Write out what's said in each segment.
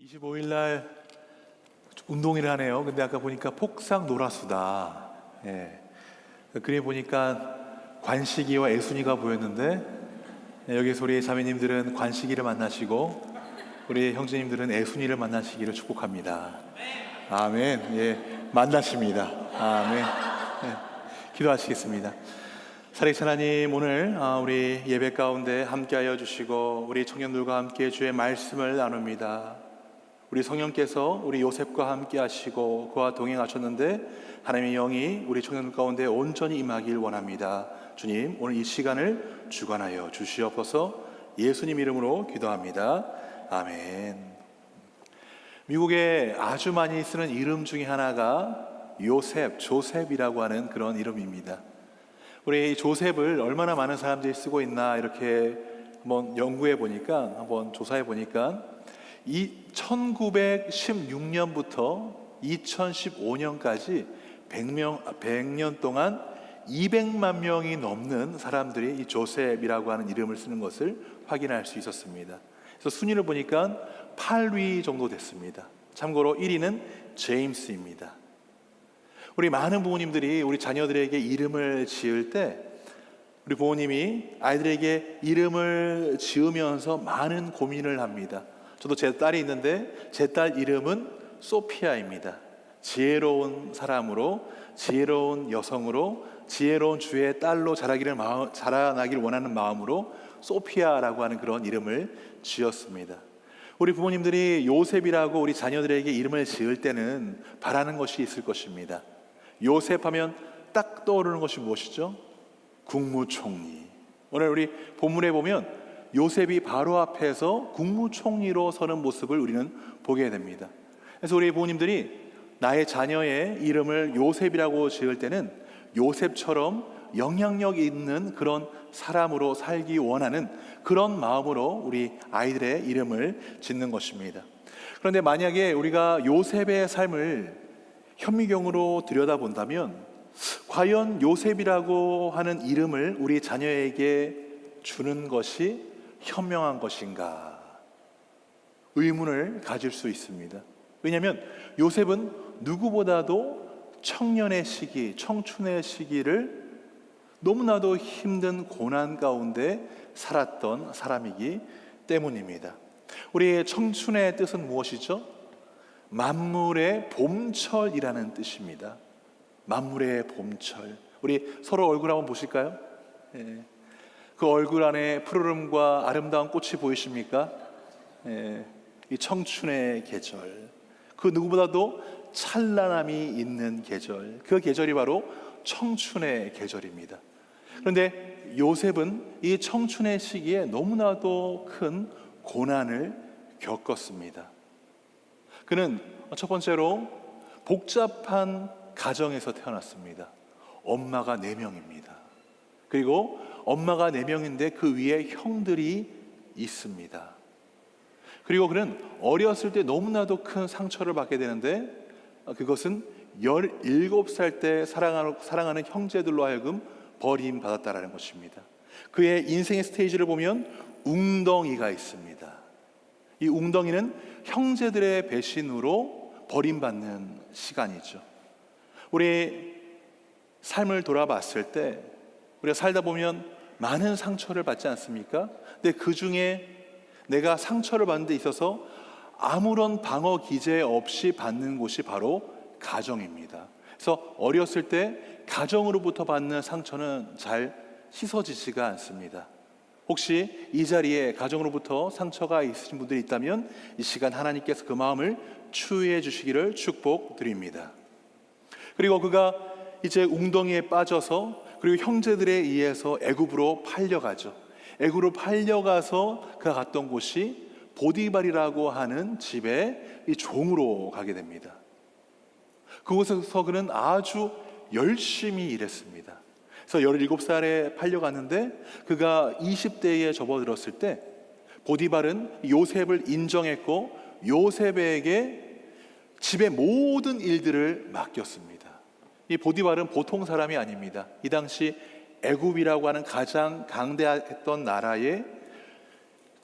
25일 날 운동회를 하네요. 근데 아까 보니까 폭삭 노라수다. 예. 그림 보니까 관식이와 애순이가 보였는데, 여기서 우리 자매님들은 관식이를 만나시고 우리 형제님들은 애순이를 만나시기를 축복합니다. 아멘. 예, 만나십니다. 아멘. 예, 기도하시겠습니다. 살아계신 하나님, 오늘 우리 예배 가운데 함께하여 주시고 우리 청년들과 함께 주의 말씀을 나눕니다. 우리 성령께서 우리 요셉과 함께 하시고 그와 동행하셨는데 하나님의 영이 우리 청년들 가운데 온전히 임하길 원합니다. 주님, 오늘 이 시간을 주관하여 주시옵소서. 예수님 이름으로 기도합니다. 아멘. 미국에 아주 많이 쓰는 이름 중에 하나가 요셉, 조셉이라고 하는 그런 이름입니다. 우리 조셉을 얼마나 많은 사람들이 쓰고 있나 이렇게 한번 연구해 보니까, 한번 조사해 보니까 이 1916년부터 2015년까지 100년 동안 200만 명이 넘는 사람들이 이 조셉이라고 하는 이름을 쓰는 것을 확인할 수 있었습니다. 그래서 순위를 보니까 8위 정도 됐습니다. 참고로 1위는 제임스입니다. 우리 많은 부모님들이 우리 자녀들에게 이름을 지을 때 우리 부모님이 아이들에게 이름을 지으면서 많은 고민을 합니다. 저도 제 딸이 있는데 제 딸 이름은 소피아입니다. 지혜로운 사람으로, 지혜로운 여성으로, 지혜로운 주의 딸로 자라나길 원하는 마음으로 소피아라고 하는 그런 이름을 지었습니다. 우리 부모님들이 요셉이라고 우리 자녀들에게 이름을 지을 때는 바라는 것이 있을 것입니다. 요셉 하면 딱 떠오르는 것이 무엇이죠? 국무총리. 오늘 우리 본문에 보면 요셉이 바로 앞에서 국무총리로 서는 모습을 우리는 보게 됩니다. 그래서 우리 부모님들이 나의 자녀의 이름을 요셉이라고 지을 때는 요셉처럼 영향력 있는 그런 사람으로 살기 원하는 그런 마음으로 우리 아이들의 이름을 짓는 것입니다. 그런데 만약에 우리가 요셉의 삶을 현미경으로 들여다본다면 과연 요셉이라고 하는 이름을 우리 자녀에게 주는 것이 현명한 것인가? 의문을 가질 수 있습니다. 왜냐하면 요셉은 누구보다도 청년의 시기, 청춘의 시기를 너무나도 힘든 고난 가운데 살았던 사람이기 때문입니다. 우리의 청춘의 뜻은 무엇이죠? 만물의 봄철이라는 뜻입니다. 만물의 봄철. 우리 서로 얼굴 한번 보실까요? 예. 그 얼굴 안에 푸르름과 아름다운 꽃이 보이십니까? 예. 이 청춘의 계절, 그 누구보다도 찬란함이 있는 계절, 그 계절이 바로 청춘의 계절입니다. 그런데 요셉은 이 청춘의 시기에 너무나도 큰 고난을 겪었습니다. 그는 첫 번째로 복잡한 가정에서 태어났습니다. 엄마가 4명입니다. 그리고 엄마가 4명인데 그 위에 형들이 있습니다. 그리고 그는 어렸을 때 너무나도 큰 상처를 받게 되는데 그것은 17살 때 사랑하는 형제들로 하여금 버림받았다라는 것입니다. 그의 인생의 스테이지를 보면 웅덩이가 있습니다. 이 웅덩이는 형제들의 배신으로 버림받는 시간이죠. 우리 삶을 돌아봤을 때 우리가 살다 보면 많은 상처를 받지 않습니까? 근데 그 중에 내가 상처를 받는 데 있어서 아무런 방어 기제 없이 받는 곳이 바로 가정입니다. 그래서 어렸을 때 가정으로부터 받는 상처는 잘 씻어지지가 않습니다. 혹시 이 자리에 가정으로부터 상처가 있으신 분들이 있다면 이 시간 하나님께서 그 마음을 치유해 주시기를 축복드립니다. 그리고 그가 이제 웅덩이에 빠져서 그리고 형제들에 의해서 애굽으로 팔려가죠. 애굽으로 팔려가서 그가 갔던 곳이 보디발이라고 하는 집에 이 종으로 가게 됩니다. 그곳에서 그는 아주 열심히 일했습니다. 그래서 17살에 팔려갔는데 그가 20대에 접어들었을 때 보디발은 요셉을 인정했고 요셉에게 집의 모든 일들을 맡겼습니다. 이 보디발은 보통 사람이 아닙니다. 이 당시 애굽이라고 하는 가장 강대했던 나라의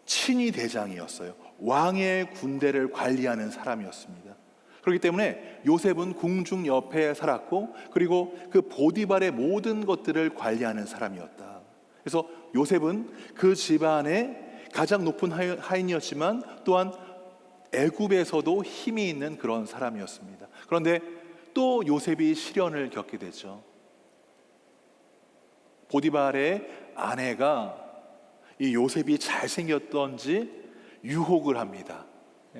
친위 대장이었어요. 왕의 군대를 관리하는 사람이었습니다. 그렇기 때문에 요셉은 궁중 옆에 살았고, 그리고 그 보디발의 모든 것들을 관리하는 사람이었다. 그래서 요셉은 그 집안의 가장 높은 하인이었지만 또한 애굽에서도 힘이 있는 그런 사람이었습니다. 그런데 또 요셉이 시련을 겪게 되죠. 보디발의 아내가 이 요셉이 잘생겼던지 유혹을 합니다.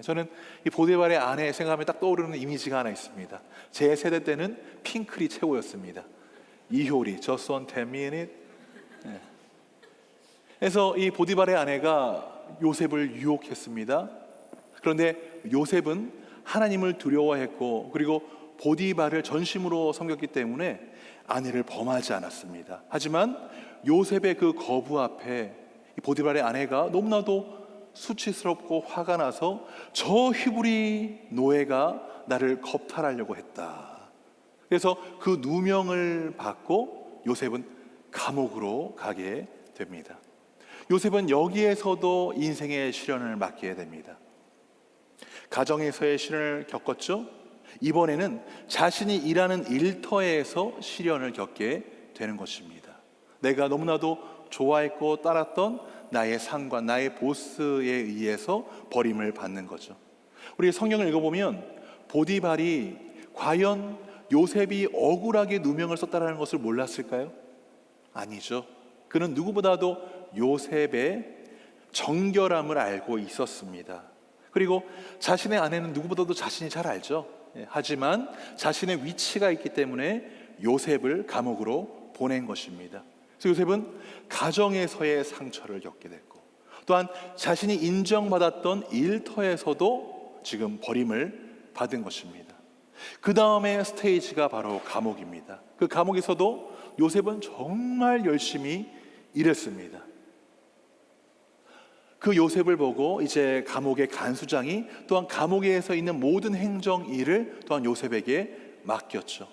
저는 이 보디발의 아내 생각하면 딱 떠오르는 이미지가 하나 있습니다. 제 세대 때는 핑클이 최고였습니다. 이효리, Just one 10 minute. 그래서 이 보디발의 아내가 요셉을 유혹했습니다. 그런데 요셉은 하나님을 두려워했고, 그리고 보디발을 전심으로 섬겼기 때문에 아내를 범하지 않았습니다. 하지만 요셉의 그 거부 앞에 이 보디발의 아내가 너무나도 수치스럽고 화가 나서 저 히브리 노예가 나를 겁탈하려고 했다. 그래서 그 누명을 받고 요셉은 감옥으로 가게 됩니다. 요셉은 여기에서도 인생의 시련을 맞게 됩니다. 가정에서의 시련을 겪었죠. 이번에는 자신이 일하는 일터에서 시련을 겪게 되는 것입니다. 내가 너무나도 좋아했고 따랐던 나의 상관, 나의 보스에 의해서 버림을 받는 거죠. 우리 성경을 읽어보면 보디발이 과연 요셉이 억울하게 누명을 썼다는 것을 몰랐을까요? 아니죠. 그는 누구보다도 요셉의 정결함을 알고 있었습니다. 그리고 자신의 아내는 누구보다도 자신이 잘 알죠. 하지만 자신의 위치가 있기 때문에 요셉을 감옥으로 보낸 것입니다. 그래서 요셉은 가정에서의 상처를 겪게 됐고, 또한 자신이 인정받았던 일터에서도 지금 버림을 받은 것입니다. 그 다음에 스테이지가 바로 감옥입니다. 그 감옥에서도 요셉은 정말 열심히 일했습니다. 그 요셉을 보고 이제 감옥의 간수장이 또한 감옥에서 있는 모든 행정 일을 또한 요셉에게 맡겼죠.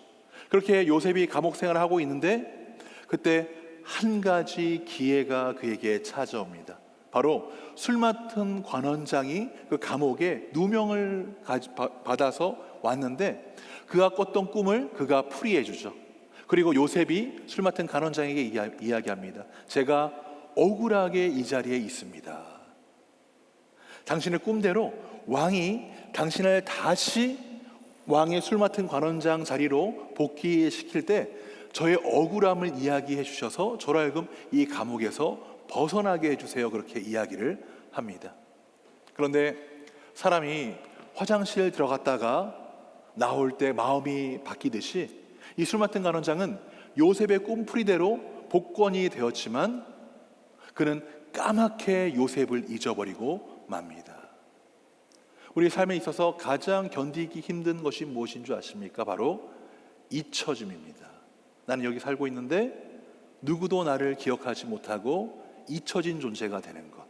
그렇게 요셉이 감옥 생활을 하고 있는데 그때 한 가지 기회가 그에게 찾아옵니다. 바로 술 맡은 관원장이 그 감옥에 누명을 받아서 왔는데 그가 꿨던 꿈을 그가 풀이해 주죠. 그리고 요셉이 술 맡은 관원장에게 이야기합니다. 제가 억울하게 이 자리에 있습니다. 당신의 꿈대로 왕이 당신을 다시 왕의 술 맡은 관원장 자리로 복귀시킬 때 저의 억울함을 이야기해 주셔서 저로 하여금 이 감옥에서 벗어나게 해주세요. 그렇게 이야기를 합니다. 그런데 사람이 화장실 들어갔다가 나올 때 마음이 바뀌듯이 이 술 맡은 관원장은 요셉의 꿈풀이대로 복권이 되었지만 그는 까맣게 요셉을 잊어버리고 맙니다. 우리 삶에 있어서 가장 견디기 힘든 것이 무엇인 줄 아십니까? 바로 잊혀짐입니다. 나는 여기 살고 있는데 누구도 나를 기억하지 못하고 잊혀진 존재가 되는 것.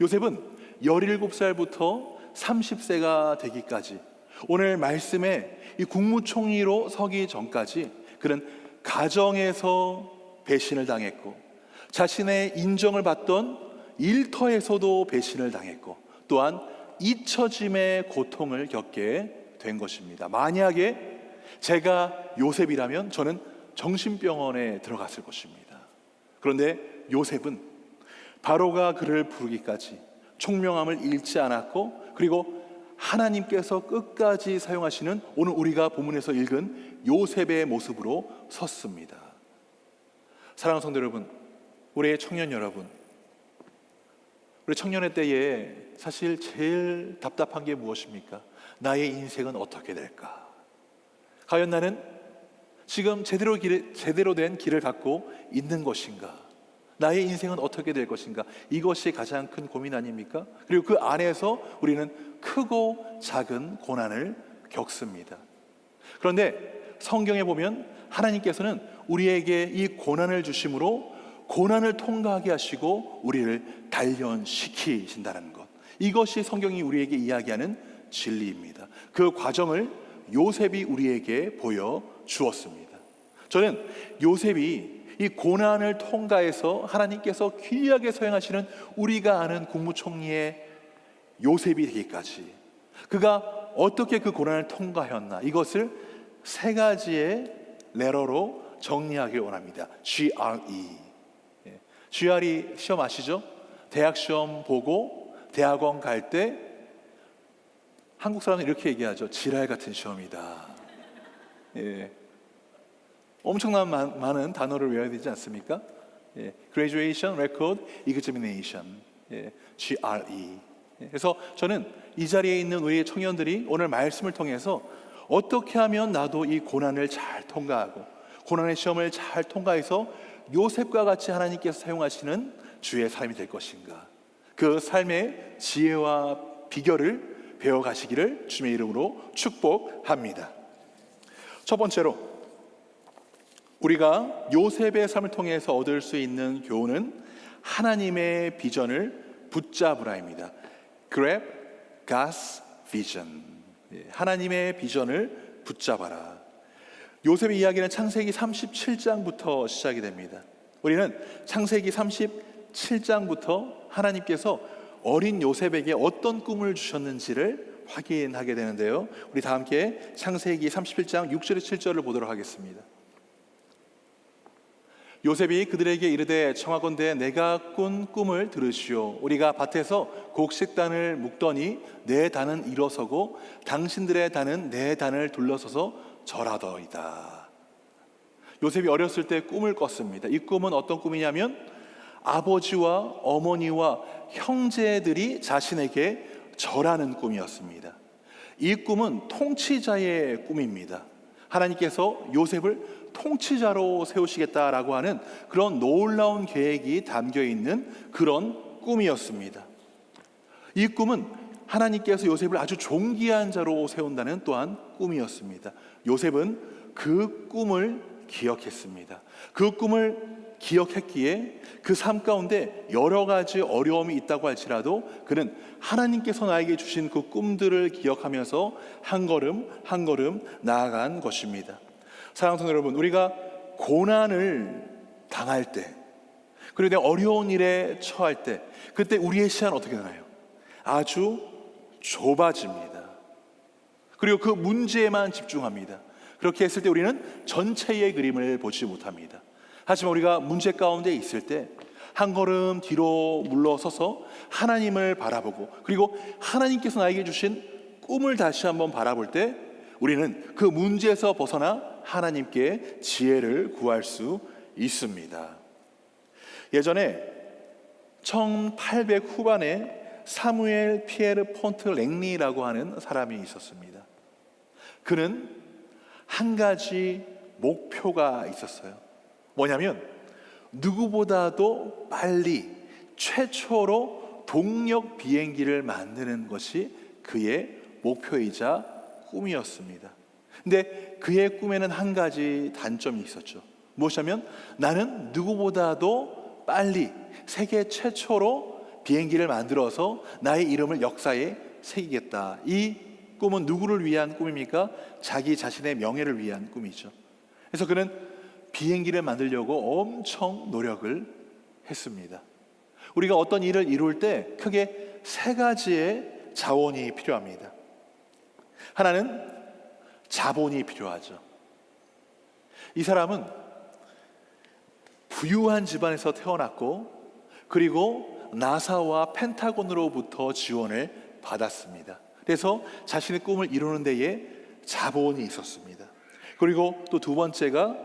요셉은 17살부터 30세가 되기까지, 오늘 말씀에 이 국무총리로 서기 전까지 그는 가정에서 배신을 당했고, 자신의 인정을 받던 일터에서도 배신을 당했고, 또한 잊혀짐의 고통을 겪게 된 것입니다. 만약에 제가 요셉이라면 저는 정신병원에 들어갔을 것입니다. 그런데 요셉은 바로가 그를 부르기까지 총명함을 잃지 않았고, 그리고 하나님께서 끝까지 사용하시는 오늘 우리가 본문에서 읽은 요셉의 모습으로 섰습니다. 사랑하는 성도 여러분, 우리의 청년 여러분, 우리 청년의 때에 사실 제일 답답한 게 무엇입니까? 나의 인생은 어떻게 될까? 과연 나는 지금 제대로 된 길을 갖고 있는 것인가? 나의 인생은 어떻게 될 것인가? 이것이 가장 큰 고민 아닙니까? 그리고 그 안에서 우리는 크고 작은 고난을 겪습니다. 그런데 성경에 보면 하나님께서는 우리에게 이 고난을 주심으로 고난을 통과하게 하시고 우리를 단련시키신다는 것, 이것이 성경이 우리에게 이야기하는 진리입니다. 그 과정을 요셉이 우리에게 보여주었습니다. 저는 요셉이 이 고난을 통과해서 하나님께서 귀하게 사용하시는 우리가 아는 국무총리의 요셉이 되기까지 그가 어떻게 그 고난을 통과하였나, 이것을 세 가지의 레터로 정리하길 원합니다. GRE. GRE 시험 아시죠? 대학 시험 보고 대학원 갈 때 한국 사람은 이렇게 얘기하죠. 지랄 같은 시험이다. 엄청난 많은 단어를 외워야 되지 않습니까? Graduation, Record, Examination, GRE. 그래서 저는 이 자리에 있는 우리 청년들이 오늘 말씀을 통해서 어떻게 하면 나도 이 고난을 잘 통과하고 고난의 시험을 잘 통과해서 요셉과 같이 하나님께서 사용하시는 주의 삶이 될 것인가, 그 삶의 지혜와 비결을 배워가시기를 주님의 이름으로 축복합니다. 첫 번째로 우리가 요셉의 삶을 통해서 얻을 수 있는 교훈은 하나님의 비전을 붙잡으라입니다. Grab God's vision. 하나님의 비전을 붙잡아라. 요셉의 이야기는 창세기 37장부터 시작이 됩니다. 우리는 창세기 37장부터 하나님께서 어린 요셉에게 어떤 꿈을 주셨는지를 확인하게 되는데요. 우리 다 함께 창세기 37장 6절에 7절을 보도록 하겠습니다. 요셉이 그들에게 이르되 청하건대 내가 꾼 꿈을 들으시오. 우리가 밭에서 곡식단을 묶더니 내 단은 일어서고 당신들의 단은 내 단을 둘러서서 절하더이다. 요셉이 어렸을 때 꿈을 꿨습니다. 이 꿈은 어떤 꿈이냐면 아버지와 어머니와 형제들이 자신에게 절하는 꿈이었습니다. 이 꿈은 통치자의 꿈입니다. 하나님께서 요셉을 통치자로 세우시겠다라고 하는 그런 놀라운 계획이 담겨 있는 그런 꿈이었습니다. 이 꿈은 하나님께서 요셉을 아주 존귀한 자로 세운다는 또한 꿈이었습니다. 요셉은 그 꿈을 기억했습니다. 그 꿈을 기억했기에 그 삶 가운데 여러 가지 어려움이 있다고 할지라도 그는 하나님께서 나에게 주신 그 꿈들을 기억하면서 한 걸음 한 걸음 나아간 것입니다. 사랑하는 성도 여러분, 우리가 고난을 당할 때, 그리고 내 어려운 일에 처할 때, 그때 우리의 시야는 어떻게 되나요? 아주 좁아집니다. 그리고 그 문제에만 집중합니다. 그렇게 했을 때 우리는 전체의 그림을 보지 못합니다. 하지만 우리가 문제 가운데 있을 때 한 걸음 뒤로 물러서서 하나님을 바라보고, 그리고 하나님께서 나에게 주신 꿈을 다시 한번 바라볼 때 우리는 그 문제에서 벗어나 하나님께 지혜를 구할 수 있습니다. 예전에 1800 후반에 사무엘 피에르 폰트 랭리라고 하는 사람이 있었습니다. 그는 한 가지 목표가 있었어요. 뭐냐면 누구보다도 빨리 최초로 동력 비행기를 만드는 것이 그의 목표이자 꿈이었습니다. 근데 그의 꿈에는 한 가지 단점이 있었죠. 무엇이냐면 나는 누구보다도 빨리 세계 최초로 비행기를 만들어서 나의 이름을 역사에 새기겠다. 이 꿈은 누구를 위한 꿈입니까? 자기 자신의 명예를 위한 꿈이죠. 그래서 그는 비행기를 만들려고 엄청 노력을 했습니다. 우리가 어떤 일을 이룰 때 크게 세 가지의 자원이 필요합니다. 하나는 자본이 필요하죠. 이 사람은 부유한 집안에서 태어났고, 그리고 나사와 펜타곤으로부터 지원을 받았습니다. 그래서 자신의 꿈을 이루는 데에 자본이 있었습니다. 그리고 또 두 번째가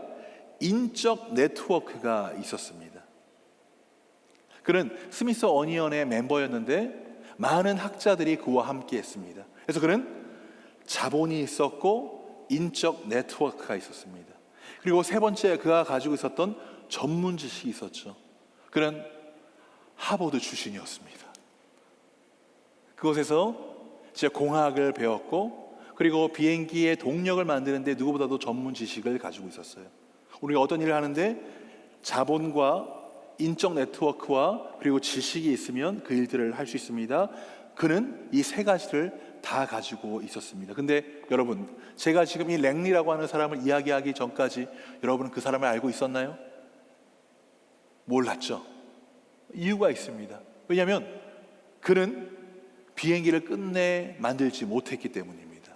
인적 네트워크가 있었습니다. 그는 스미스 어니언의 멤버였는데 많은 학자들이 그와 함께 했습니다. 그래서 그는 자본이 있었고 인적 네트워크가 있었습니다. 그리고 세 번째, 그가 가지고 있었던 전문 지식이 있었죠. 그는 하버드 출신이었습니다. 그곳에서 진짜 공학을 배웠고, 그리고 비행기의 동력을 만드는데 누구보다도 전문 지식을 가지고 있었어요. 우리가 어떤 일을 하는데 자본과 인적 네트워크와 그리고 지식이 있으면 그 일들을 할 수 있습니다. 그는 이 세 가지를 다 가지고 있었습니다. 근데 여러분, 제가 지금 이 랭리라고 하는 사람을 이야기하기 전까지 여러분은 그 사람을 알고 있었나요? 몰랐죠. 이유가 있습니다. 왜냐하면 그는 비행기를 끝내 만들지 못했기 때문입니다.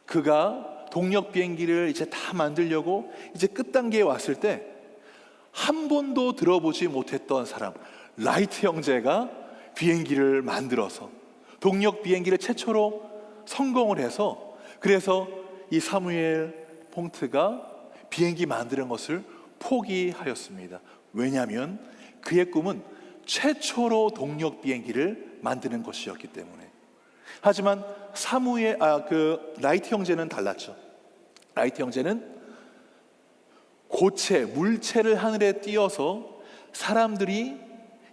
그가 동력 비행기를 이제 다 만들려고 이제 끝단계에 왔을 때 한 번도 들어보지 못했던 사람, 라이트 형제가 비행기를 만들어서 동력 비행기를 최초로 성공을 해서, 그래서 이 사무엘 퐁트가 비행기 만드는 것을 포기하였습니다. 왜냐하면 그의 꿈은 최초로 동력 비행기를 만드는 것이었기 때문에. 하지만 라이트 형제는 달랐죠. 라이트 형제는 고체, 물체를 하늘에 띄워서 사람들이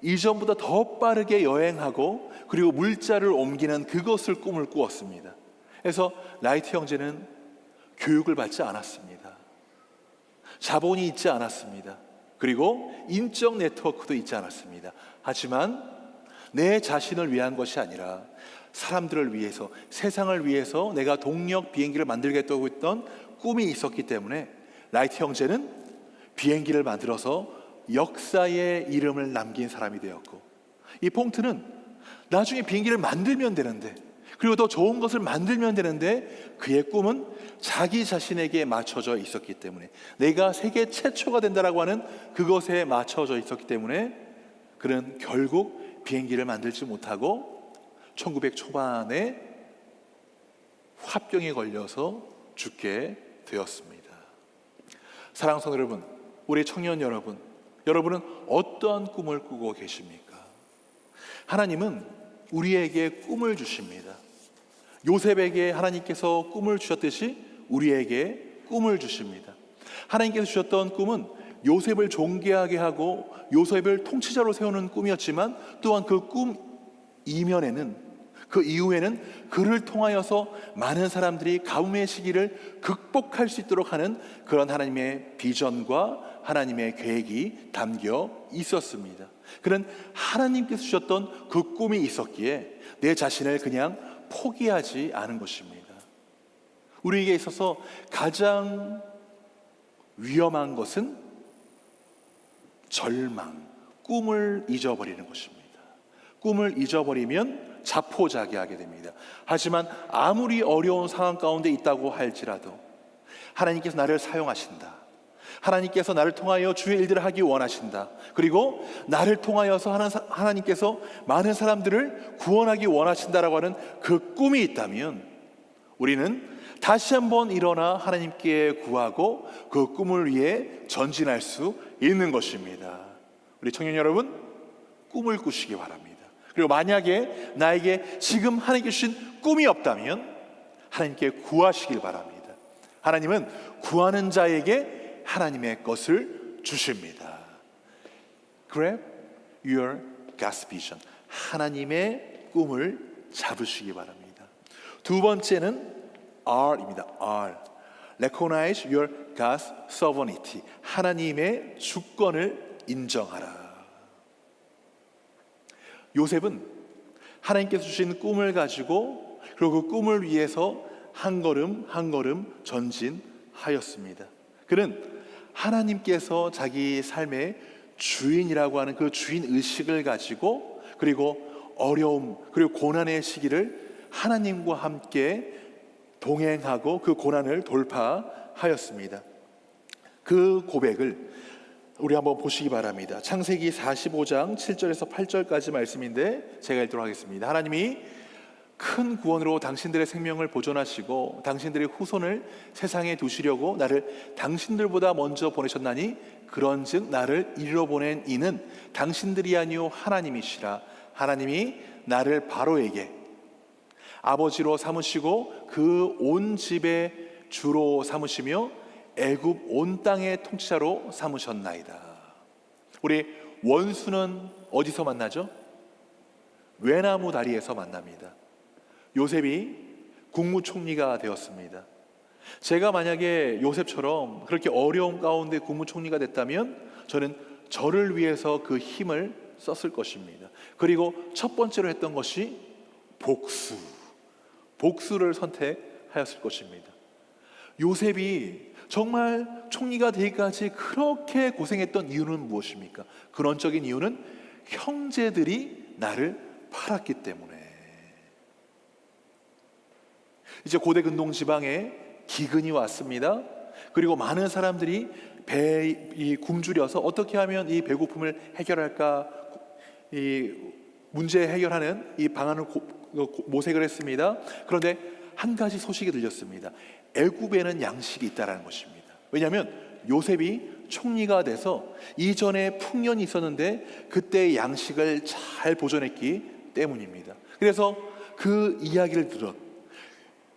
이전보다 더 빠르게 여행하고 그리고 물자를 옮기는 그것을 꿈을 꾸었습니다. 그래서 라이트 형제는 교육을 받지 않았습니다. 자본이 있지 않았습니다. 그리고 인적 네트워크도 있지 않았습니다. 하지만 내 자신을 위한 것이 아니라 사람들을 위해서, 세상을 위해서 내가 동력 비행기를 만들겠다고 했던 꿈이 있었기 때문에 라이트 형제는 비행기를 만들어서 역사의 이름을 남긴 사람이 되었고, 이 퐁트는 나중에 비행기를 만들면 되는데, 그리고 더 좋은 것을 만들면 되는데, 그의 꿈은 자기 자신에게 맞춰져 있었기 때문에, 내가 세계 최초가 된다라고 하는 그것에 맞춰져 있었기 때문에 그는 결국 비행기를 만들지 못하고 1900 초반에 화병에 걸려서 죽게 되었습니다. 사랑하는 성도 여러분, 우리 청년 여러분, 여러분은 어떠한 꿈을 꾸고 계십니까? 하나님은 우리에게 꿈을 주십니다. 요셉에게 하나님께서 꿈을 주셨듯이 우리에게 꿈을 주십니다. 하나님께서 주셨던 꿈은 요셉을 존귀하게 하고 요셉을 통치자로 세우는 꿈이었지만, 또한 그 꿈 이면에는, 그 이후에는 그를 통하여서 많은 사람들이 가뭄의 시기를 극복할 수 있도록 하는 그런 하나님의 비전과 하나님의 계획이 담겨 있었습니다. 그는 하나님께서 주셨던 그 꿈이 있었기에 내 자신을 그냥 포기하지 않은 것입니다. 우리에게 있어서 가장 위험한 것은 절망, 꿈을 잊어버리는 것입니다. 꿈을 잊어버리면 자포자기하게 됩니다. 하지만 아무리 어려운 상황 가운데 있다고 할지라도 하나님께서 나를 사용하신다, 하나님께서 나를 통하여 주의 일들을 하기 원하신다, 그리고 나를 통하여서 하나님께서 많은 사람들을 구원하기 원하신다라고 하는 그 꿈이 있다면, 우리는 다시 한번 일어나 하나님께 구하고 그 꿈을 위해 전진할 수 있는 것입니다. 우리 청년 여러분, 꿈을 꾸시기 바랍니다. 그리고 만약에 나에게 지금 하나님께 주신 꿈이 없다면 하나님께 구하시길 바랍니다. 하나님은 구하는 자에게 하나님의 것을 주십니다. Grab your God's vision. 하나님의 꿈을 잡으시기 바랍니다. 두 번째는 R입니다. R. Recognize your God's sovereignty. 하나님의 주권을 인정하라. 요셉은 하나님께서 주신 꿈을 가지고, 그리고 그 꿈을 위해서 한 걸음 한 걸음 전진하였습니다. 그는 하나님께서 자기 삶의 주인이라고 하는 그 주인 의식을 가지고, 그리고 어려움 그리고 고난의 시기를 하나님과 함께 동행하고 그 고난을 돌파하였습니다. 그 고백을 우리 한번 보시기 바랍니다. 창세기 45장 7절에서 8절까지 말씀인데 제가 읽도록 하겠습니다. 하나님이 큰 구원으로 당신들의 생명을 보존하시고 당신들의 후손을 세상에 두시려고 나를 당신들보다 먼저 보내셨나니, 그런즉 나를 이리로 보낸 이는 당신들이 아니요 하나님이시라. 하나님이 나를 바로에게 아버지로 삼으시고 그 온 집의 주로 삼으시며 애굽 온 땅의 통치자로 삼으셨나이다. 우리 원수는 어디서 만나죠? 외나무 다리에서 만납니다. 요셉이 국무총리가 되었습니다. 제가 만약에 요셉처럼 그렇게 어려움 가운데 국무총리가 됐다면 저는 저를 위해서 그 힘을 썼을 것입니다. 그리고 첫 번째로 했던 것이 복수를 선택하였을 것입니다. 요셉이 정말 총리가 되기까지 그렇게 고생했던 이유는 무엇입니까? 근원적인 이유는 형제들이 나를 팔았기 때문에. 이제 고대 근동 지방에 기근이 왔습니다. 그리고 많은 사람들이 배에 굶주려서 어떻게 하면 이 배고픔을 해결할까, 이 문제 해결하는 이 방안을 모색을 했습니다. 그런데 한 가지 소식이 들렸습니다. 애굽에는 양식이 있다라는 것입니다. 왜냐하면 요셉이 총리가 돼서 이전에 풍년이 있었는데 그때 양식을 잘 보존했기 때문입니다. 그래서 그 이야기를 들은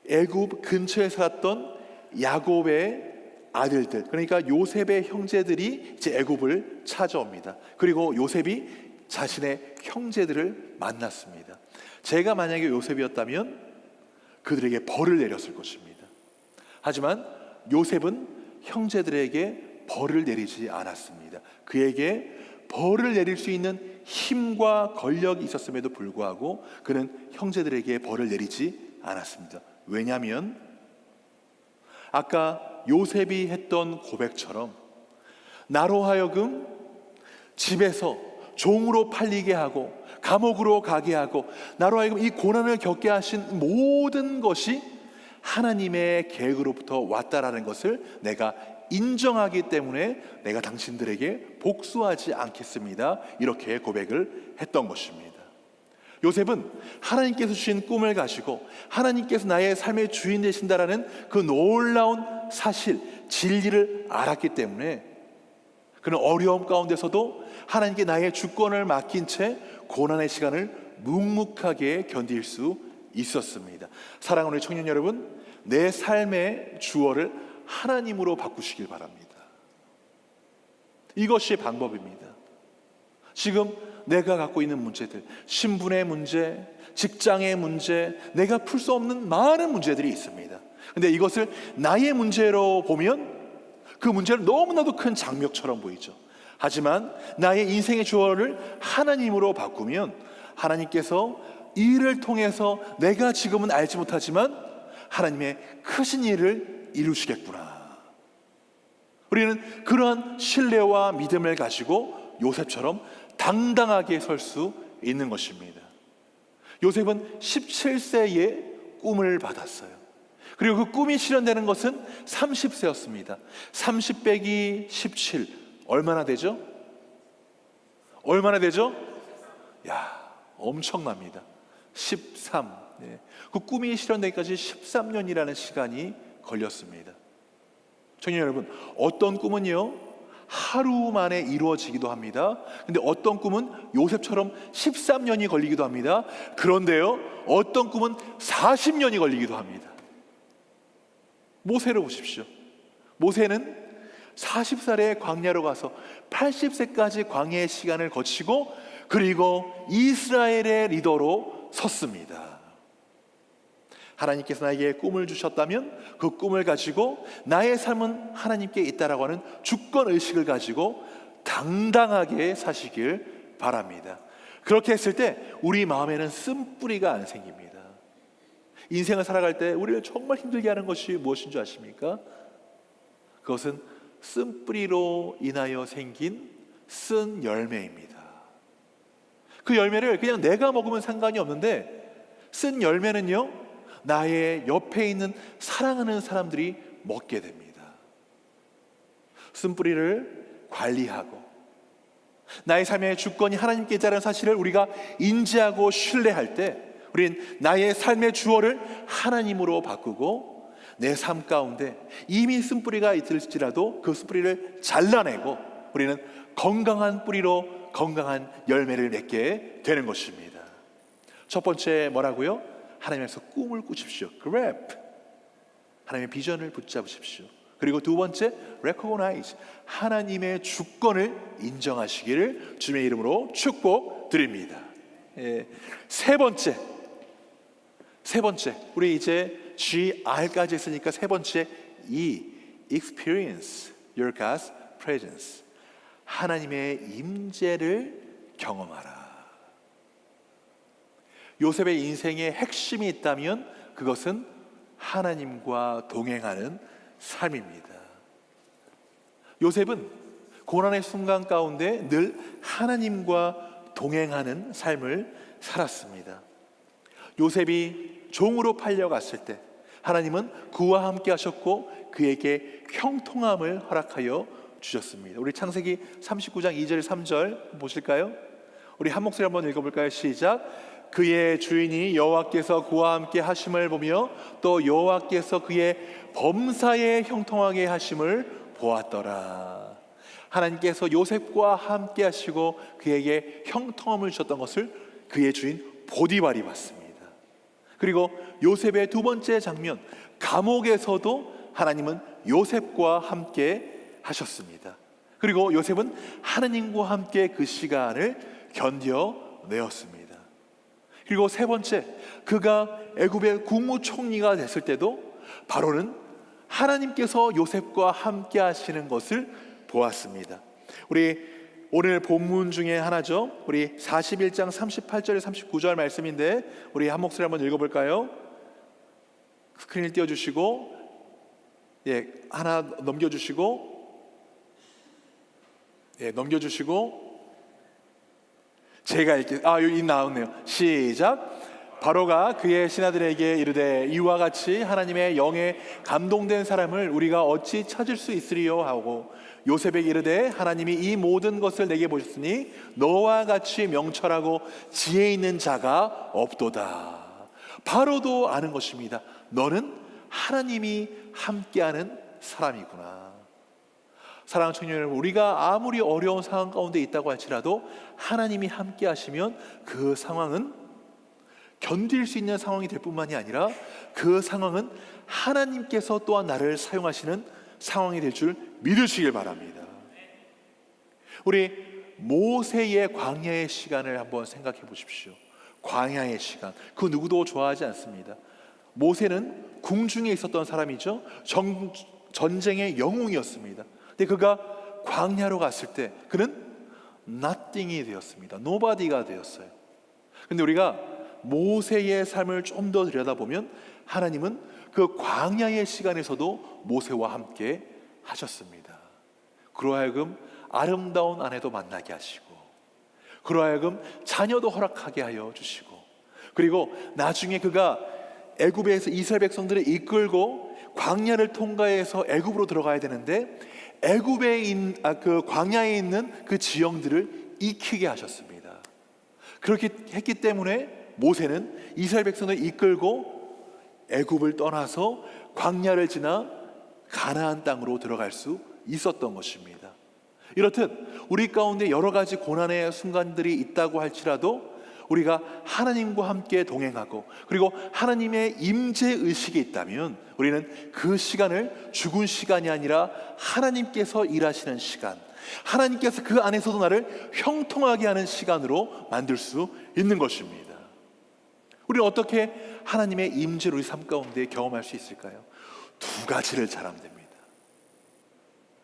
애굽 근처에 살았던 야곱의 아들들, 그러니까 요셉의 형제들이 이제 애굽을 찾아옵니다. 그리고 요셉이 자신의 형제들을 만났습니다. 제가 만약에 요셉이었다면 그들에게 벌을 내렸을 것입니다. 하지만 요셉은 형제들에게 벌을 내리지 않았습니다. 그에게 벌을 내릴 수 있는 힘과 권력이 있었음에도 불구하고 그는 형제들에게 벌을 내리지 않았습니다. 왜냐하면 아까 요셉이 했던 고백처럼 나로 하여금 집에서 종으로 팔리게 하고 감옥으로 가게 하고 나로 하여금 이 고난을 겪게 하신 모든 것이 하나님의 계획으로부터 왔다라는 것을 내가 인정하기 때문에 내가 당신들에게 복수하지 않겠습니다. 이렇게 고백을 했던 것입니다. 요셉은 하나님께서 주신 꿈을 가지고 하나님께서 나의 삶의 주인 되신다라는 그 놀라운 사실, 진리를 알았기 때문에 그는 어려움 가운데서도 하나님께 나의 주권을 맡긴 채 고난의 시간을 묵묵하게 견딜 수 있었습니다. 사랑하는 청년 여러분, 내 삶의 주어를 하나님으로 바꾸시길 바랍니다. 이것이 방법입니다. 지금 내가 갖고 있는 문제들, 신분의 문제, 직장의 문제, 내가 풀 수 없는 많은 문제들이 있습니다. 근데 이것을 나의 문제로 보면 그 문제는 너무나도 큰 장벽처럼 보이죠. 하지만 나의 인생의 주어를 하나님으로 바꾸면 하나님께서 이를 통해서 내가 지금은 알지 못하지만 하나님의 크신 일을 이루시겠구나. 우리는 그러한 신뢰와 믿음을 가지고 요셉처럼 당당하게 설 수 있는 것입니다. 요셉은 17세에 꿈을 받았어요. 그리고 그 꿈이 실현되는 것은 30세였습니다. 30 빼기 17 얼마나 되죠? 얼마나 되죠? 야, 엄청납니다. 13. 네. 그 꿈이 실현되기까지 13년이라는 시간이 걸렸습니다. 청년 여러분, 어떤 꿈은요 하루 만에 이루어지기도 합니다. 근데 어떤 꿈은 요셉처럼 13년이 걸리기도 합니다. 그런데요, 어떤 꿈은 40년이 걸리기도 합니다. 모세를 보십시오. 모세는 40살에 광야로 가서 80세까지 광야의 시간을 거치고 그리고 이스라엘의 리더로 섰습니다. 하나님께서 나에게 꿈을 주셨다면 그 꿈을 가지고 나의 삶은 하나님께 있다라고 하는 주권의식을 가지고 당당하게 사시길 바랍니다. 그렇게 했을 때 우리 마음에는 쓴뿌리가 안 생깁니다. 인생을 살아갈 때 우리를 정말 힘들게 하는 것이 무엇인 줄 아십니까? 그것은 쓴뿌리로 인하여 생긴 쓴 열매입니다. 그 열매를 그냥 내가 먹으면 상관이 없는데 쓴 열매는요 나의 옆에 있는 사랑하는 사람들이 먹게 됩니다. 쓴뿌리를 관리하고 나의 삶의 주권이 하나님께 있다는 사실을 우리가 인지하고 신뢰할 때 우린 나의 삶의 주어를 하나님으로 바꾸고 내 삶 가운데 이미 쓴뿌리가 있을지라도 그 쓴뿌리를 잘라내고 우리는 건강한 뿌리로 건강한 열매를 맺게 되는 것입니다. 첫 번째 뭐라고요? 하나님께서 꿈을 꾸십시오. grab. 하나님의 비전을 붙잡으십시오. 그리고 두 번째, recognize. 하나님의 주권을 인정하시기를 주님의 이름으로 축복드립니다. 세 번째, 우리 이제 GR까지 했으니까 세 번째 E, experience your God's presence. 하나님의 임재를 경험하라. 요셉의 인생의 핵심이 있다면 그것은 하나님과 동행하는 삶입니다. 요셉은 고난의 순간 가운데 늘 하나님과 동행하는 삶을 살았습니다. 요셉이 종으로 팔려갔을 때 하나님은 그와 함께 하셨고 그에게 형통함을 허락하여 주셨습니다. 우리 창세기 39장 2절 3절 보실까요? 우리 한 목소리 한번 읽어볼까요? 시작. 그의 주인이 여호와께서 그와 함께 하심을 보며 또 여호와께서 그의 범사에 형통하게 하심을 보았더라. 하나님께서 요셉과 함께 하시고 그에게 형통함을 주셨던 것을 그의 주인 보디발이 봤습니다. 그리고 요셉의 두 번째 장면, 감옥에서도 하나님은 요셉과 함께 하셨습니다. 그리고 요셉은 하나님과 함께 그 시간을 견뎌내었습니다. 그리고 세 번째, 그가 애굽의 국무총리가 됐을 때도 바로는 하나님께서 요셉과 함께 하시는 것을 보았습니다. 우리 오늘 본문 중에 하나죠. 우리 41장 38절 39절 말씀인데 우리 한 목소리 한번 읽어볼까요? 스크린을 띄워주시고, 하나 넘겨주시고, 제가 여기 나왔네요. 시작. 바로가 그의 신하들에게 이르되 이와 같이 하나님의 영에 감동된 사람을 우리가 어찌 찾을 수 있으리요 하고 요셉에게 이르되 하나님이 이 모든 것을 내게 보셨으니 너와 같이 명철하고 지혜 있는 자가 없도다. 바로도 아는 것입니다. 너는 하나님이 함께하는 사람이구나. 사랑하는 청년 여러분, 우리가 아무리 어려운 상황 가운데 있다고 할지라도 하나님이 함께 하시면 그 상황은 견딜 수 있는 상황이 될 뿐만이 아니라 그 상황은 하나님께서 또한 나를 사용하시는 상황이 될 줄 믿으시길 바랍니다. 우리 모세의 광야의 시간을 한번 생각해 보십시오. 광야의 시간, 그 누구도 좋아하지 않습니다. 모세는 궁중에 있었던 사람이죠. 전쟁의 영웅이었습니다. 근데 그가 광야로 갔을 때 그는 nothing이 되었습니다. nobody가 되었어요. 근데 우리가 모세의 삶을 좀 더 들여다보면 하나님은 그 광야의 시간에서도 모세와 함께 하셨습니다. 그로 하여금 아름다운 아내도 만나게 하시고, 그로 하여금 자녀도 허락하게 하여 주시고, 그리고 나중에 그가 애굽에서 이스라엘 백성들을 이끌고 광야를 통과해서 애굽으로 들어가야 되는데 그 광야에 있는 그 지형들을 익히게 하셨습니다. 그렇게 했기 때문에 모세는 이스라엘 백성을 이끌고 애굽을 떠나서 광야를 지나 가나안 땅으로 들어갈 수 있었던 것입니다. 이렇듯 우리 가운데 여러 가지 고난의 순간들이 있다고 할지라도 우리가 하나님과 함께 동행하고 그리고 하나님의 임재 의식이 있다면 우리는 그 시간을 죽은 시간이 아니라 하나님께서 일하시는 시간, 하나님께서 그 안에서도 나를 형통하게 하는 시간으로 만들 수 있는 것입니다. 우리는 어떻게 하나님의 임재를 우리 삶 가운데 경험할 수 있을까요? 두 가지를 잘하면 됩니다.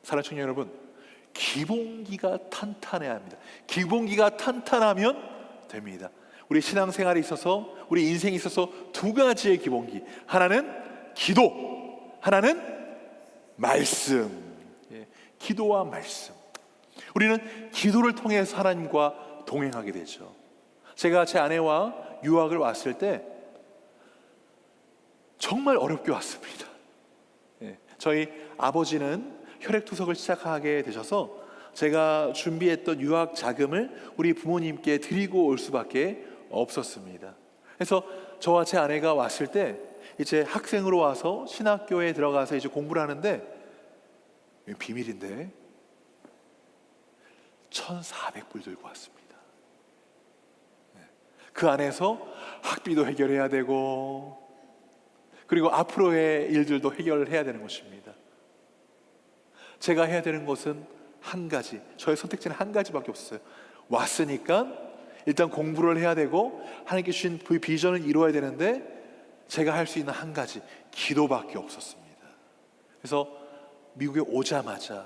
사랑하는 청년 여러분, 기본기가 탄탄해야 합니다. 기본기가 탄탄하면 됩니다. 우리 신앙생활에 있어서, 우리 인생에 있어서 두 가지의 기본기, 하나는 기도, 하나는 말씀. 기도와 말씀. 우리는 기도를 통해서 하나님과 동행하게 되죠. 제가 제 아내와 유학을 왔을 때 정말 어렵게 왔습니다. 저희 아버지는 혈액투석을 시작하게 되셔서 제가 준비했던 유학 자금을 우리 부모님께 드리고 올 수밖에 없었습니다. 그래서 저와 제 아내가 왔을 때 이제 학생으로 와서 신학교에 들어가서 이제 공부를 하는데, 비밀인데 1,400불 들고 왔습니다. 그 안에서 학비도 해결해야 되고 그리고 앞으로의 일들도 해결을 해야 되는 것입니다. 제가 해야 되는 것은 한 가지, 저의 선택지는 한 가지밖에 없었어요. 왔으니까 일단 공부를 해야 되고 하나님께 주신 그 비전을 이루어야 되는데 제가 할 수 있는 한 가지, 기도밖에 없었습니다. 그래서 미국에 오자마자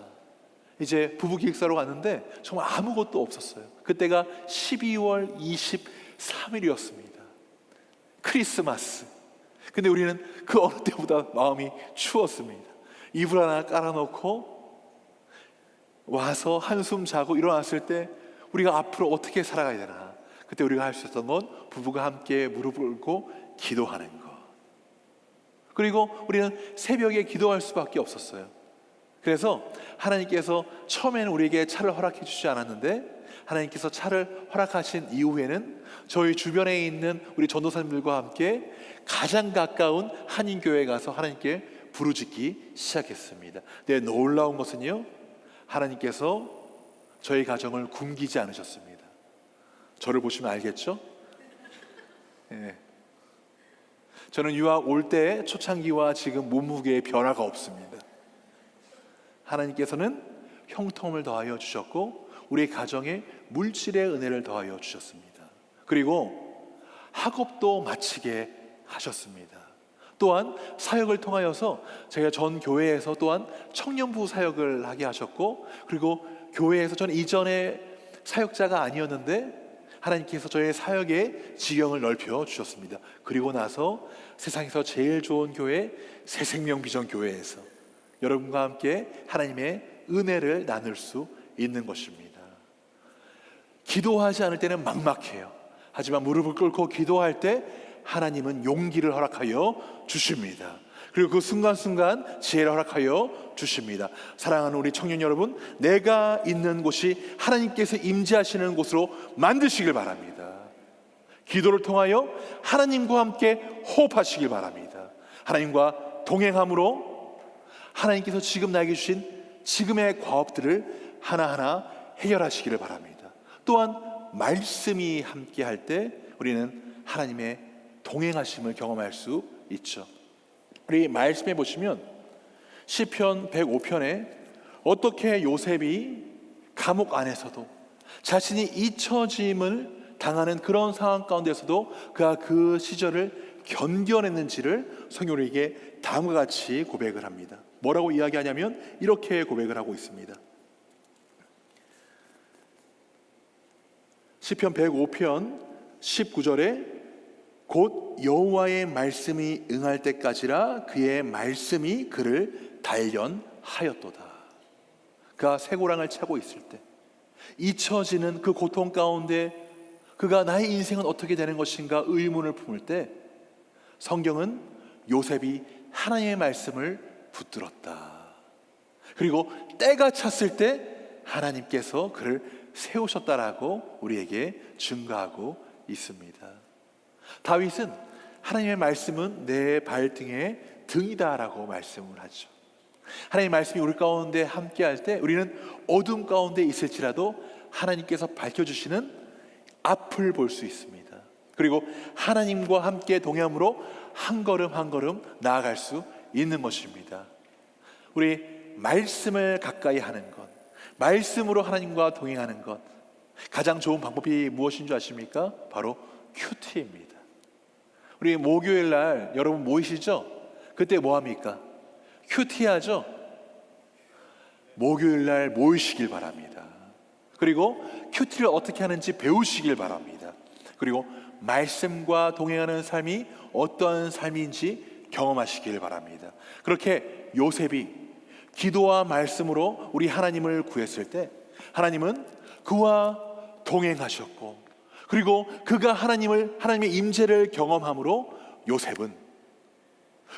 이제 부부 기획사로 갔는데 정말 아무것도 없었어요. 그때가 12월 23일이었습니다. 크리스마스. 근데 우리는 그 어느 때보다 마음이 추웠습니다. 이불 하나 깔아놓고 와서 한숨 자고 일어났을 때 우리가 앞으로 어떻게 살아가야 되나. 그때 우리가 할 수 있었던 건 부부가 함께 무릎을 꿇고 기도하는 것. 그리고 우리는 새벽에 기도할 수밖에 없었어요. 그래서 하나님께서 처음에는 우리에게 차를 허락해 주지 않았는데, 하나님께서 차를 허락하신 이후에는 저희 주변에 있는 우리 전도사님들과 함께 가장 가까운 한인교회에 가서 하나님께 부르짖기 시작했습니다. 네, 놀라운 것은요, 하나님께서 저희 가정을 굶기지 않으셨습니다. 저를 보시면 알겠죠? 네. 저는 유학 올 때 초창기와 지금 몸무게의 변화가 없습니다. 하나님께서는 형통을 더하여 주셨고 우리 가정에 물질의 은혜를 더하여 주셨습니다. 그리고 학업도 마치게 하셨습니다. 또한 사역을 통하여서 제가 전 교회에서 또한 청년부 사역을 하게 하셨고, 그리고 교회에서 저는 이전에 사역자가 아니었는데 하나님께서 저의 사역의 지경을 넓혀 주셨습니다. 그리고 나서 세상에서 제일 좋은 교회 새생명비전교회에서 여러분과 함께 하나님의 은혜를 나눌 수 있는 것입니다. 기도하지 않을 때는 막막해요. 하지만 무릎을 꿇고 기도할 때 하나님은 용기를 허락하여 주십니다. 그리고 그 순간순간 지혜를 허락하여 주십니다. 사랑하는 우리 청년 여러분, 내가 있는 곳이 하나님께서 임재하시는 곳으로 만드시길 바랍니다. 기도를 통하여 하나님과 함께 호흡하시길 바랍니다. 하나님과 동행함으로 하나님께서 지금 나에게 주신 지금의 과업들을 하나하나 해결하시기를 바랍니다. 또한 말씀이 함께 할 때 우리는 하나님의 동행하심을 경험할 수 있죠. 우리 말씀해 보시면 시편 105편에 어떻게 요셉이 감옥 안에서도 자신이 잊혀짐을 당하는 그런 상황 가운데서도 그가 그 시절을 견뎌냈는지를 성경에게 다음과 같이 고백을 합니다. 뭐라고 이야기하냐면 이렇게 고백을 하고 있습니다. 시편 105편 19절에 곧 여호와의 말씀이 응할 때까지라 그의 말씀이 그를 단련하였도다. 그가 쇠고랑을 차고 있을 때 잊혀지는 그 고통 가운데 그가 나의 인생은 어떻게 되는 것인가 의문을 품을 때 성경은 요셉이 하나님의 말씀을 붙들었다. 그리고 때가 찼을 때 하나님께서 그를 세우셨다라고 우리에게 증거하고 있습니다. 다윗은 하나님의 말씀은 내 발등의 등이다라고 말씀을 하죠. 하나님의 말씀이 우리 가운데 함께할 때 우리는 어둠 가운데 있을지라도 하나님께서 밝혀주시는 앞을 볼 수 있습니다. 그리고 하나님과 함께 동행함으로 한 걸음 한 걸음 나아갈 수 있는 것입니다. 우리 말씀을 가까이 하는 것, 말씀으로 하나님과 동행하는 것, 가장 좋은 방법이 무엇인 줄 아십니까? 바로 큐티입니다. 우리 목요일 날 여러분 모이시죠? 그때 뭐 합니까? 큐티하죠? 목요일 날 모이시길 바랍니다. 그리고 큐티를 어떻게 하는지 배우시길 바랍니다. 그리고 말씀과 동행하는 삶이 어떤 삶인지 경험하시길 바랍니다. 그렇게 요셉이 기도와 말씀으로 우리 하나님을 구했을 때 하나님은 그와 동행하셨고, 그리고 그가 하나님의 임재를 경험함으로 요셉은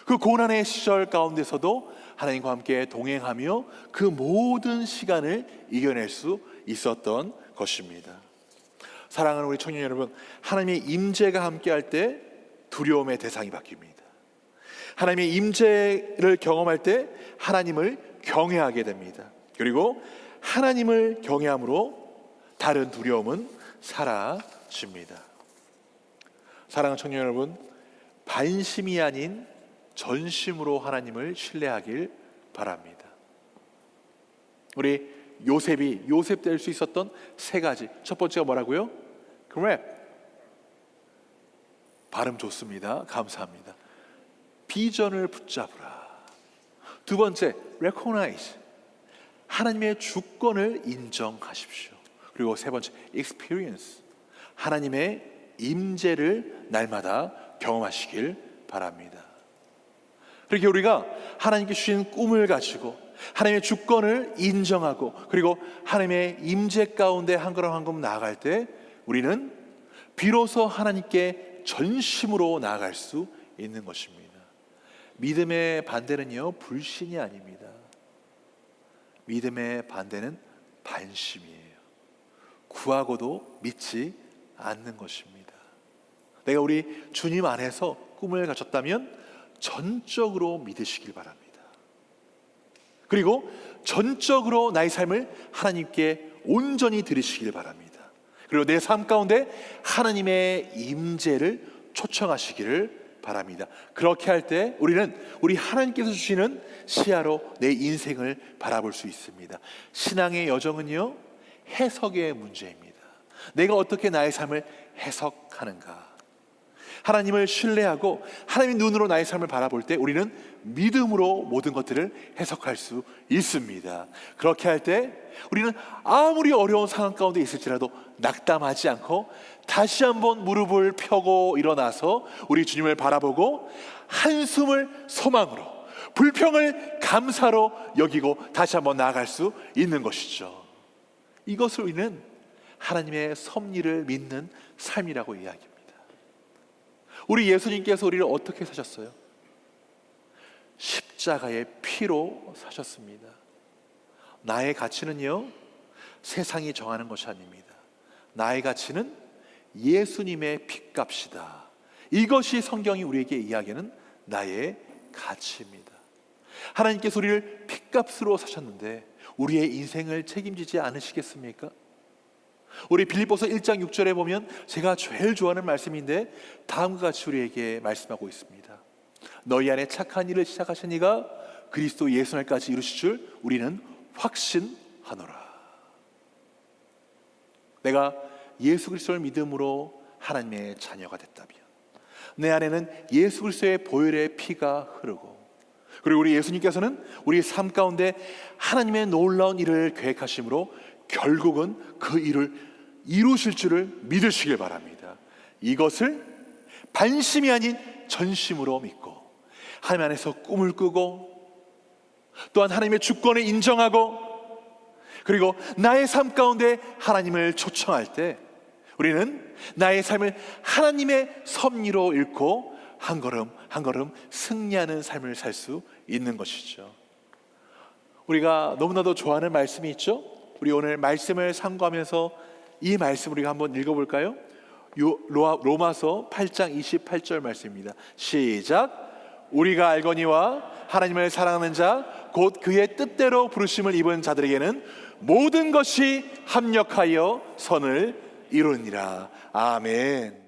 그 고난의 시절 가운데서도 하나님과 함께 동행하며 그 모든 시간을 이겨낼 수 있었던 것입니다. 사랑하는 우리 청년 여러분, 하나님의 임재가 함께할 때 두려움의 대상이 바뀝니다. 하나님의 임재를 경험할 때 하나님을 경외하게 됩니다. 그리고 하나님을 경외함으로 다른 두려움은 사라집니다. 사랑하는 청년 여러분, 반심이 아닌 전심으로 하나님을 신뢰하길 바랍니다. 우리 요셉 될 수 있었던 세 가지. 첫 번째가 뭐라고요? grab. 발음 좋습니다. 감사합니다. 비전을 붙잡으라. 두 번째, recognize. 하나님의 주권을 인정하십시오. 그리고 세 번째, experience. 하나님의 임재를 날마다 경험하시길 바랍니다. 그렇게 우리가 하나님께 주신 꿈을 가지고 하나님의 주권을 인정하고 그리고 하나님의 임재 가운데 한 걸음 한 걸음 나아갈 때 우리는 비로소 하나님께 전심으로 나아갈 수 있는 것입니다. 믿음의 반대는요, 불신이 아닙니다. 믿음의 반대는 반심이에요. 구하고도 믿지 않는 것입니다. 내가 우리 주님 안에서 꿈을 가졌다면 전적으로 믿으시길 바랍니다. 그리고 전적으로 나의 삶을 하나님께 온전히 드리시길 바랍니다. 그리고 내 삶 가운데 하나님의 임재를 초청하시기를 바랍니다. 그렇게 할 때 우리는 우리 하나님께서 주시는 시야로 내 인생을 바라볼 수 있습니다. 신앙의 여정은요, 해석의 문제입니다. 내가 어떻게 나의 삶을 해석하는가. 하나님을 신뢰하고 하나님의 눈으로 나의 삶을 바라볼 때 우리는 믿음으로 모든 것들을 해석할 수 있습니다. 그렇게 할 때 우리는 아무리 어려운 상황 가운데 있을지라도 낙담하지 않고 다시 한번 무릎을 펴고 일어나서 우리 주님을 바라보고 한숨을 소망으로, 불평을 감사로 여기고 다시 한번 나아갈 수 있는 것이죠. 이것을 우리는 하나님의 섭리를 믿는 삶이라고 이야기합니다. 우리 예수님께서 우리를 어떻게 사셨어요? 십자가의 피로 사셨습니다. 나의 가치는요, 세상이 정하는 것이 아닙니다. 나의 가치는 예수님의 피값이다. 이것이 성경이 우리에게 이야기하는 나의 가치입니다. 하나님께서 우리를 피값으로 사셨는데 우리의 인생을 책임지지 않으시겠습니까? 우리 빌립보서 1장 6절에 보면 제가 제일 좋아하는 말씀인데 다음과 같이 우리에게 말씀하고 있습니다. 너희 안에 착한 일을 시작하신 이가 그리스도 예수날까지 이루실 줄 우리는 확신하노라. 내가 예수 그리스도를 믿음으로 하나님의 자녀가 됐다면 내 안에는 예수 그리스도의 보혈의 피가 흐르고, 그리고 우리 예수님께서는 우리 삶 가운데 하나님의 놀라운 일을 계획하심으로 결국은 그 일을 이루실 줄을 믿으시길 바랍니다. 이것을 반심이 아닌 전심으로 믿고 하나님 안에서 꿈을 꾸고 또한 하나님의 주권을 인정하고 그리고 나의 삶 가운데 하나님을 초청할 때 우리는 나의 삶을 하나님의 섭리로 읽고 한 걸음 한 걸음 승리하는 삶을 살 수 있는 것이죠. 우리가 너무나도 좋아하는 말씀이 있죠. 우리 오늘 말씀을 상고하면서 이 말씀 우리가 한번 읽어볼까요? 로마서 8장 28절 말씀입니다. 시작. 우리가 알거니와 하나님을 사랑하는 자 곧 그의 뜻대로 부르심을 입은 자들에게는 모든 것이 합력하여 선을 이루니라. 아멘.